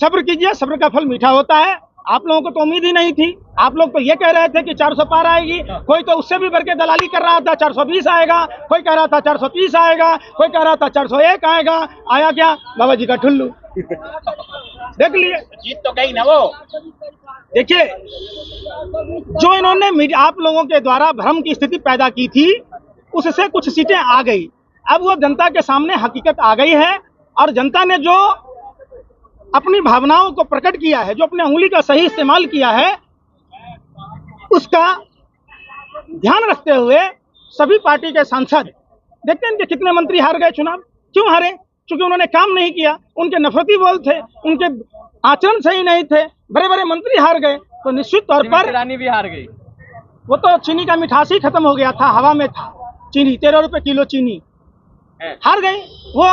सब्र कीजिए, सब्र का फल मीठा होता है। आप लोगों को तो उम्मीद ही नहीं थी। आप लोग तो ये कह रहे थे कि 400 पार आएगी, कोई तो उससे भी बढ़ के दलाली कर रहा था 420 आएगा, कोई कह रहा था 430 आएगा, कोई कह रहा था 401 आएगा। आया क्या? बाबा जी का ठुल्लू। देख लिए, जीत तो गई ना वो। देखिए, जो इन्होंने आप लोगों के द्वारा भ्रम की स्थिति पैदा की थी, उससे कुछ सीटें आ गई। अब वो जनता के सामने हकीकत आ गई है और जनता ने जो अपनी भावनाओं को प्रकट किया है, जो अपने उंगली का सही इस्तेमाल किया है, उसका ध्यान रखते हुए सभी पार्टी के सांसद देखते हैं कि कितने मंत्री हार गए चुनाव। क्यों हारे? क्योंकि उन्होंने काम नहीं किया, उनके नफरती बोल थे, उनके आचरण सही नहीं थे, बड़े बड़े मंत्री हार गए। तो निश्चित तौर पर रानी भी हार गई। वो तो चीनी का मिठास ही खत्म हो गया था, हवा में था चीनी। 13 रुपए किलो चीनी, हार गई। वो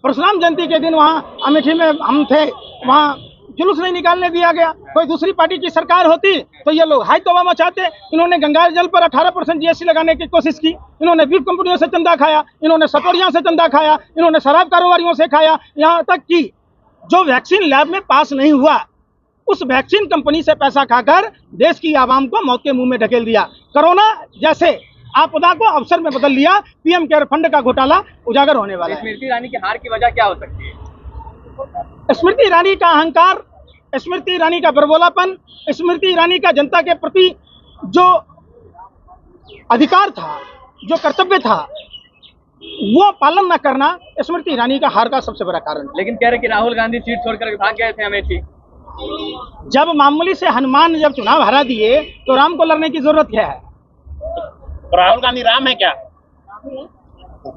परशुराम जयंती के दिन वहाँ अमेठी में हम थे, वहाँ जुलूस नहीं निकालने दिया गया। कोई दूसरी पार्टी की सरकार होती तो ये लोग हाई तौबा मचाते। इन्होंने गंगा जल पर 18% जीएसटी लगाने की कोशिश की, इन्होंने बीफ कंपनियों से चंदा खाया, इन्होंने सटोरियों से चंदा खाया, इन्होंने शराब कारोबारियों से खाया, यहाँ तक कि जो वैक्सीन लैब में पास नहीं हुआ, उस वैक्सीन कंपनी से पैसा खाकर देश की आवाम को मौत के मुंह में ढकेल दिया। कोरोना जैसे आपदा को अवसर में बदल लिया। पीएम केयर फंड का घोटाला उजागर होने वाला है। स्मृति ईरानी की हार की वजह क्या हो सकती है? स्मृति ईरानी का अहंकार, स्मृति ईरानी का बरबोलापन, स्मृति ईरानी का जनता के प्रति जो अधिकार था, जो कर्तव्य था, वो पालन न करना स्मृति ईरानी का हार का सबसे बड़ा कारण। लेकिन कह रहे कि राहुल गांधी सीट छोड़कर भाग गए थे अमेठी। जब मामूली से हनुमान जब चुनाव हरा दिए तो राम को लड़ने की जरूरत क्या है? राहुल गांधी राम है क्या?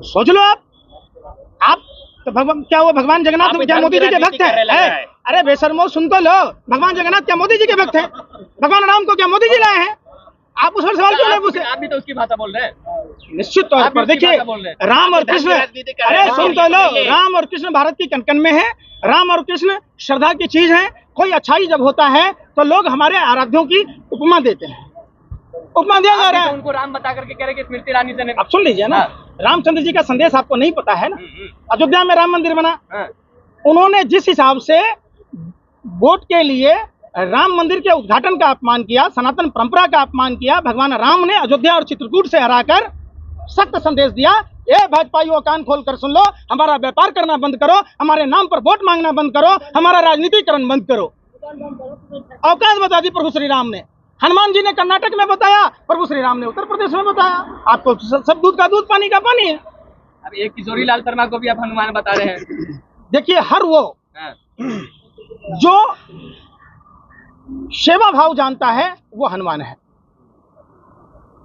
सोच लो आप तो भगवान, क्या वो भगवान जगन्नाथ क्या मोदी जी के भक्त हैं? अरे बेशर्मो, सुन तो लो, भगवान जगन्नाथ क्या मोदी जी के भक्त हैं? भगवान राम को क्या मोदी जी लाए हैं? आप उस पर सवाल क्यों नहीं पूछे? आप भी तो उसकी भाषा बोल रहे हैं। निश्चित तौर पर देखिए, राम और कृष्ण, अरे सुन तो लो, राम और कृष्ण भारत की कन-कन में है। राम और कृष्ण श्रद्धा की चीज है। कोई अच्छाई जब होता है तो लोग हमारे आराध्यों की उपमा देते हैं, उपमा दिया जा रहा है। उनको राम बता करके कह रहे कि स्मृति ईरानी से नहीं। आप सुन लीजिए ना, रामचंद्र जी का संदेश आपको नहीं पता है ना? अयोध्या में राम मंदिर बना, उन्होंने जिस हिसाब से वोट के लिए राम मंदिर के उद्घाटन का अपमान किया, सनातन परंपरा का अपमान किया, भगवान राम ने अयोध्या और चित्रकूट से हराकर सख्त संदेश दिया, ये भाजपाइयों कान खोल कर सुन लो, हमारा व्यापार करना बंद करो, हमारे नाम पर वोट मांगना बंद करो, हमारा राजनीतिकरण बंद करो। औकात बता दी प्रभु श्री राम ने। हनुमान जी ने कर्नाटक में बताया, प्रभु श्री राम ने उत्तर प्रदेश में बताया। आपको सब दूध का दूध, पानी का पानी है। अब एक किशोरी लाल शर्मा को भी आप हनुमान बता रहे हैं। देखिए, हर वो जो सेवा भाव जानता है वो हनुमान है।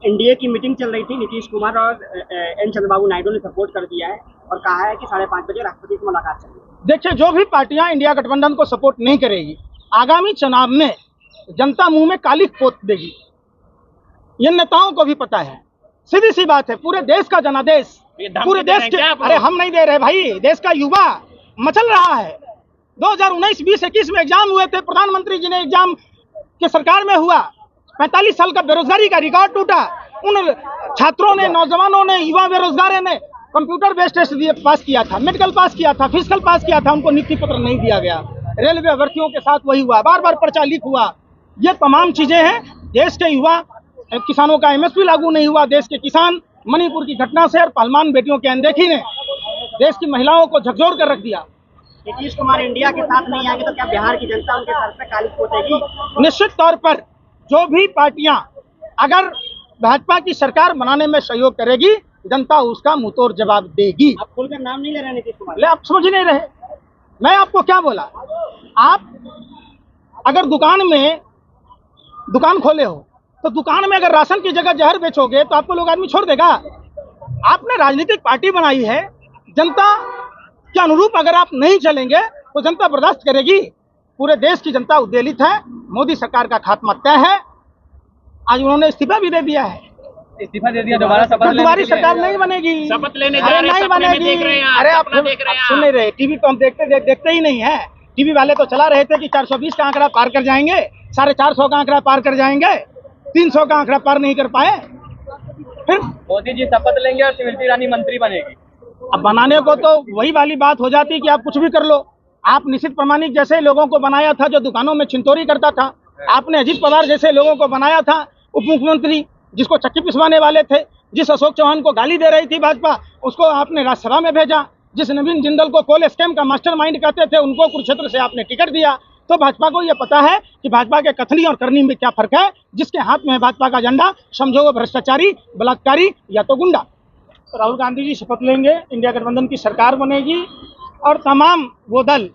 एनडीए की मीटिंग चल रही थी, नीतीश कुमार और एन चंद्रबाबू नायडू ने सपोर्ट कर दिया है और कहा है कि 5:30 बजे राष्ट्रपति से मुलाकात चाहिए। देखिए, जो भी पार्टियां इंडिया गठबंधन को सपोर्ट नहीं करेगी, आगामी चुनाव में जनता मुंह में कालिख पोत देगी। ये नेताओं को भी पता है, सीधी सी बात है। पूरे देश का जनादेश, पूरे देश के, अरे हम नहीं दे रहे भाई, देश का युवा मचल रहा है। 2019, 20, 21 में एग्जाम हुए थे, प्रधानमंत्री जी ने एग्जाम के सरकार में हुआ, 45 साल का बेरोजगारी का रिकॉर्ड टूटा। उन छात्रों ने, नौजवानों ने, युवा बेरोजगारों ने कंप्यूटर बेस्ड टेस्ट दिए, पास किया था, मेडिकल पास किया था, फिजिकल पास किया था, उनको नियुक्ति पत्र नहीं दिया गया। रेलवे भर्तियों के साथ वही हुआ, बार बार पर्चा लीक हुआ। ये तमाम चीजें हैं। देश के युवा किसानों का एमएसपी लागू नहीं हुआ, देश के किसान, मणिपुर की घटना से और पहलवान बेटियों की अनदेखी ने देश की महिलाओं को झकझोर कर रख दिया। नीतीश कुमार इंडिया के साथ नहीं आएंगे तो क्या बिहार की जनता उनके सर पे कालिख पोतेगी? निश्चित तौर पर जो भी पार्टियां अगर भाजपा की सरकार बनाने में सहयोग करेगी, जनता उसका मुंहतोड़ जवाब देगी। आप खुलकर नाम नहीं ले रहे नीतीश कुमार? ले, आप समझ नहीं रहे। मैं आपको क्या बोला? आप अगर दुकान खोले हो तो दुकान में अगर राशन की जगह जहर बेचोगे तो आपको लोग आदमी छोड़ देगा? आपने राजनीतिक पार्टी बनाई है, जनता के अनुरूप अगर आप नहीं चलेंगे तो जनता बर्दाश्त करेगी। पूरे देश की जनता उद्वेलित है। मोदी सरकार का खात्मा तय है। आज उन्होंने इस्तीफा भी दे दिया है। इस्तीफा दे दिया, दोबारा दोबारा सरकार नहीं बनेगी, शपथ लेने जा रहे हैं, नहीं बनेगी। अरे आप सुन नहीं रहे, टीवी तो हम देखते ही नहीं है। टीवी वाले तो चला रहे थे कि 420 का आंकड़ा पार कर जाएंगे, 450 का आंकड़ा पार कर जाएंगे, 300 का आंकड़ा पार नहीं कर पाए। फिर मोदी जी शपथ लेंगे और स्मृति ईरानी मंत्री बनेगी। अब बनाने को तो वही वाली बात हो जाती कि आप कुछ भी कर लो। आप निशित प्रामाणिक जैसे लोगों को बनाया था जो दुकानों में छिनतोरी करता था। आपने अजीत पवार जैसे लोगों को बनाया था उप मुख्यमंत्री, जिसको चक्की पिसवाने वाले थे। जिस अशोक चौहान को गाली दे रही थी भाजपा, उसको आपने राज्यसभा में भेजा। जिस नवीन जिंदल को कोल स्कैम का मास्टरमाइंड कहते थे, उनको कुरुक्षेत्र से आपने टिकट दिया। तो भाजपा को यह पता है कि भाजपा के कथनी और करनी में क्या फर्क है। जिसके हाथ में है भाजपा का झंडा, समझो वो भ्रष्टाचारी, बलात्कारी या तो गुंडा। तो राहुल गांधी जी शपथ लेंगे, इंडिया गठबंधन की सरकार बनेगी और तमाम वो दल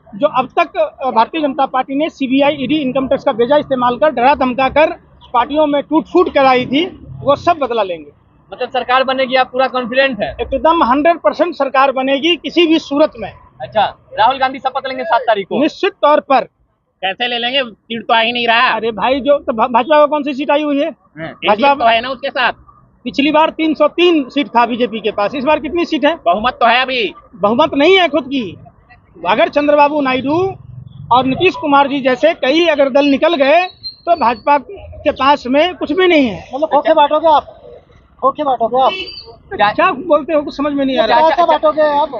जो अब तक भारतीय जनता पार्टी ने सीबीआई, ईडी, इनकम टैक्स का बेजा इस्तेमाल कर, डरा धमका कर पार्टियों में टूट फूट कराई थी, वो सब बदला लेंगे। मतलब सरकार बनेगी, आप पूरा कॉन्फिडेंट है? एकदम 100% सरकार बनेगी किसी भी सूरत में। अच्छा, राहुल गांधी शपथ लेंगे 7 तारीख को? निश्चित तौर पर। कैसे ले लेंगे, सीट तो आ ही नहीं रहा। अरे भाई, जो तो भाजपा को कौन सी सीट आई हुई है? भाजपा तो है ना उसके साथ। पिछली बार 303 सीट था बीजेपी के पास, इस बार कितनी सीट है? बहुमत तो है अभी। बहुमत नहीं है खुद की। अगर चंद्रबाबू नायडू और नीतीश कुमार जी जैसे कई अगर दल निकल गए तो भाजपा के पास में कुछ भी नहीं है। मतलब खोखे बांटोगे आप, खोखे बांटोगे आप। क्या बोलते हो, कुछ समझ में नहीं आ रहा। पैसा बांटोगे आप?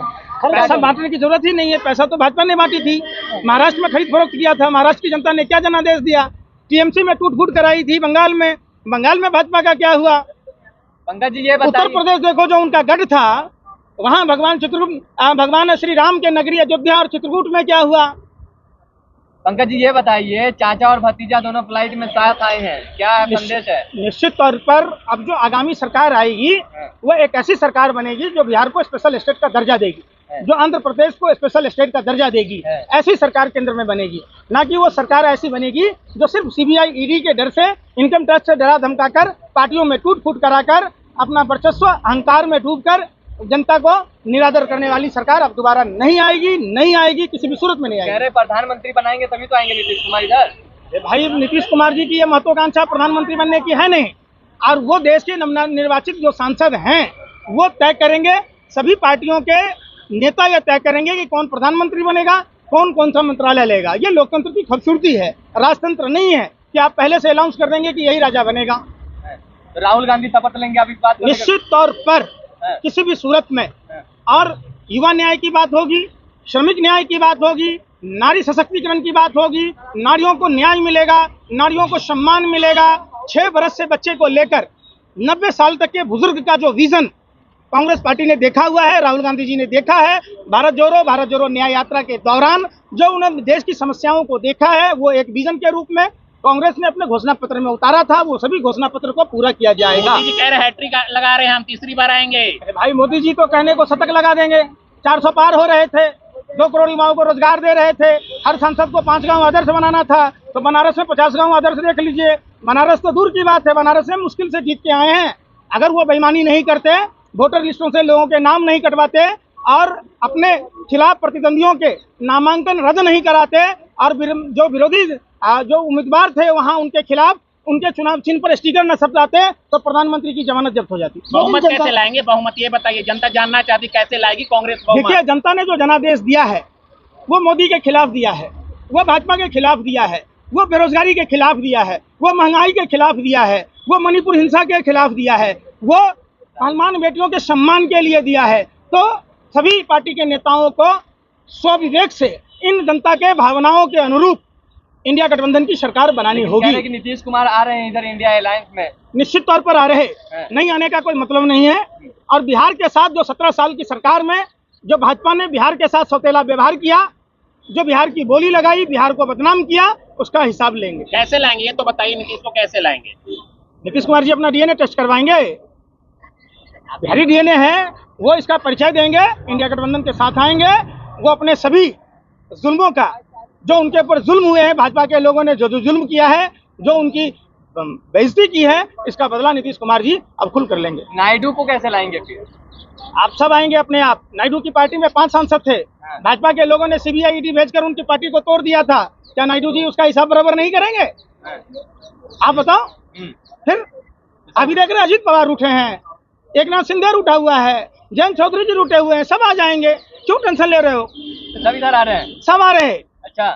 पैसा बांटने की जरूरत ही नहीं है। पैसा तो भाजपा ने बांटी थी। महाराष्ट्र में खरीद फरोख्त किया था। महाराष्ट्र की जनता ने क्या जनादेश दिया? टीएमसी में टूट फूट कराई थी। बंगाल में भाजपा का क्या हुआ? पंकज जी ये उत्तर प्रदेश देखो, जो उनका गढ़ था, वहाँ भगवान श्री राम के नगरी अयोध्या और चित्रकूट में क्या हुआ? पंकज जी ये बताइए, चाचा और भतीजा दोनों फ्लाइट में साथ आए हैं, क्या संदेश है? निश्चित तौर पर अब जो आगामी सरकार आएगी वो एक ऐसी सरकार बनेगी जो बिहार को स्पेशल स्टेट का दर्जा देगी, जो आंध्र प्रदेश को स्पेशल स्टेट का दर्जा देगी। ऐसी सरकार केंद्र में बनेगी, ना कि वो सरकार ऐसी बनेगी जो सिर्फ सीबीआई, ईडी के डर से, इनकम टैक्स से डरा धमका कर, पार्टियों में टूट फूट कराकर, अपना वर्चस्व अहंकार में डूबकर जनता को निरादर करने वाली सरकार अब दोबारा नहीं आएगी, किसी भी सूरत में नहीं आएगी। कह रहे प्रधानमंत्री बनाएंगे तभी तो आएंगे नीतीश कुमार इधर। भाई, नीतीश कुमार जी की ये महत्वाकांक्षा प्रधानमंत्री बनने की है नहीं, और वो देश के निर्वाचित जो सांसद हैं वो तय करेंगे। सभी पार्टियों के नेता ये तय करेंगे कि कौन प्रधानमंत्री बनेगा, कौन सा मंत्रालय लेगा। ये लोकतंत्र की खूबसूरती है, राजतंत्र नहीं है कि आप पहले से अनाउंस कर देंगे कि यही राजा बनेगा। राहुल गांधी शपथ लेंगे, आप इस बात को? निश्चित तौर पर, किसी भी सूरत में। और युवा न्याय की बात होगी, श्रमिक न्याय की बात होगी, नारी सशक्तिकरण की बात होगी, नारियों को न्याय मिलेगा, नारियों को सम्मान मिलेगा। 6 वर्ष से बच्चे को लेकर 90 साल तक के बुजुर्ग का जो विजन कांग्रेस पार्टी ने देखा हुआ है, राहुल गांधी जी ने देखा है। भारत जोड़ो न्याय यात्रा के दौरान जो उन्होंने देश की समस्याओं को देखा है, वो एक विजन के रूप में कांग्रेस ने अपने घोषणा पत्र में उतारा था। वो सभी घोषणा पत्र को पूरा किया जाएगा। मोदी जी कह रहे हैट्रिक लगा रहे हैं, हम तीसरी बार आएंगे। भाई, मोदी जी तो कहने को शतक लगा देंगे। 400 पार हो रहे थे, 2 करोड़ युवाओं को रोजगार दे रहे थे, हर सांसद को 5 गांव आदर्श बनाना था। तो बनारस में 50 गांव आदर्श देख लीजिए। बनारस तो दूर की बात है, बनारस में मुश्किल से जीत के आए हैं। अगर वो बेईमानी नहीं करते, वोटर लिस्टों से लोगों के नाम नहीं कटवाते और अपने खिलाफ प्रतिद्वंदियों के नामांकन रद्द नहीं कराते, और जो विरोधी जो उम्मीदवार थे वहां उनके खिलाफ उनके चुनाव चिन्ह पर स्टिकर न छपवाते, तो प्रधानमंत्री की जमानत जब्त हो जाती। बहुमत कैसे लाएंगे? बहुमत ये बताइए, जनता जानना चाहती कैसे लाएगी कांग्रेस बहुमत? देखिए, जनता ने जो जनादेश दिया है वो मोदी के खिलाफ दिया है, वो भाजपा के खिलाफ दिया है, वो बेरोजगारी के खिलाफ दिया है, वो महंगाई के खिलाफ दिया है, वो मणिपुर हिंसा के खिलाफ दिया है, वो मुसलमान बेटियों के सम्मान के लिए दिया है। तो सभी पार्टी के नेताओं को स्वविवेक से इन जनता के भावनाओं के अनुरूप इंडिया गठबंधन की सरकार बनानी होगी। कि नीतीश कुमार आ रहे हैं इधर इंडिया अलायंस में? निश्चित तौर पर आ रहे, नहीं आने का कोई मतलब नहीं है। और बिहार के साथ जो 17 साल की सरकार में जो भाजपा ने बिहार के साथ सौतेला व्यवहार किया, जो बिहार की बोली लगाई, बिहार को बदनाम किया, उसका हिसाब लेंगे। कैसे लाएंगे ये तो बताइए, नीतीश को कैसे लाएंगे? नीतीश कुमार जी अपना डीएनए टेस्ट करवाएंगे। बिहारी डीएनए है, वो इसका परिचय देंगे, इंडिया गठबंधन के साथ आएंगे। वो अपने सभी जुल्मों का, जो उनके ऊपर जुल्म हुए हैं, भाजपा के लोगों ने जो जुल्म किया है, जो उनकी बेइज्जती की है, इसका बदला नीतीश कुमार जी अब खुल कर लेंगे। नायडू को कैसे लाएंगे फिर? आप सब आएंगे अपने आप। नायडू की पार्टी में 5 सांसद थे, भाजपा के लोगों ने सीबीआई, ईडी भेजकर उनकी पार्टी को तोड़ दिया था। क्या नायडू जी उसका हिसाब बराबर नहीं करेंगे? आप बताओ। फिर अभी देख रहे अजीत पवार उठे हैं, एकनाथ शिंदे उठा हुआ है, जयंत चौधरी जी उठे हुए हैं, सब आ जाएंगे। क्यों टेंशन ले रहे हो? सब इधर आ रहे हैं, सब आ रहे हैं। अच्छा।